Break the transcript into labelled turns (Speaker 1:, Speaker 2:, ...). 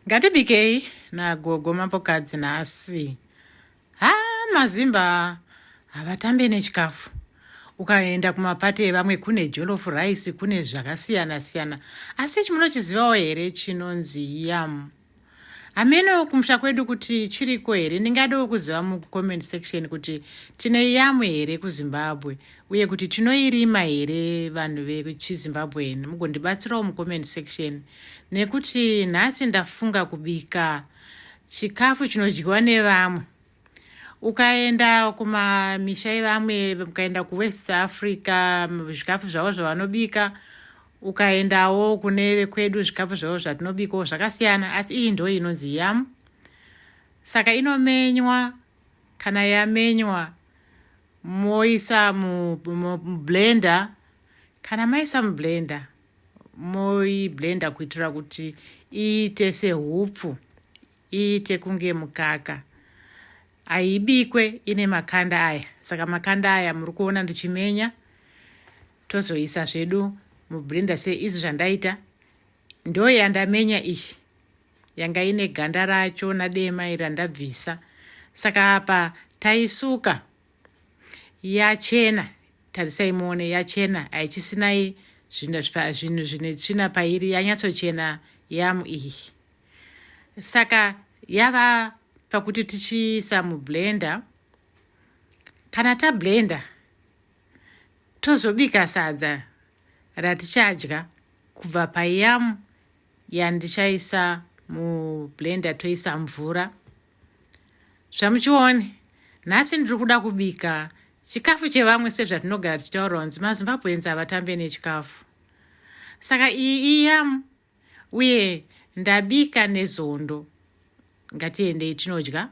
Speaker 1: Ngatibikei nagogo mambokadzi nhasi. Mazimba havatambe nechikafu. Ukaenda kumapato evamwe kune jollof rice, kune zvakasiyana siyana. Asi munochizivawo here chinonzi yam? Hameno kumusha kwedu kuti chiriko here? Ndingadawo kuziva mucomment section kuti tine yamu here kuZimbabwe uye kuti tinoirima here vanhu vechiZimbabwe. Mugondibatsirawo mucomment section nekuti nhasi ndafunga kubika chikafu chinodyiwa nevamwe. Ukaenda kumamisha evamwe, ukaenda kuWest Africa, zvikafu zvavo zvavanobika, ukaendawo kune vekwedu zvikafu zvavo zvatinobikawo zvakasiyana, asi iyi ndo inonzi yam. Saka inomenywa, kana yamenywa moisa mublender, kana maisa mublender moiblenda kuitira kuti iite sehupfu, iite kunge mukaka. Aibikwe ine makanda aya. Saka makanda aya muri kuona ndichimenya, tozoisa zvedu mublender seizvi zvandaita. Ndo yandamenya iyi, yanga ine ganda racho nadema iri randabvisa. Saka apa taisuka yachena, tarisai muone yachena, haichisinai zvinhu zvine tsvina pairi, yanyatsochena yamu iyi. Saka yava pakuti tichiisa mublender, kana tablenda tozobika sadza ratichadya kubva payamu yandichaisa mublender, toisa mvura. Zvamuchione, nhasi ndiri kuda kubika chikafu chevamwe sezvatinogara tichitaura kunzi maZimbabweans havatambe nechikafu. Saka iyi iyamu uye ndabika nezondo. Ngatiendei tinodya.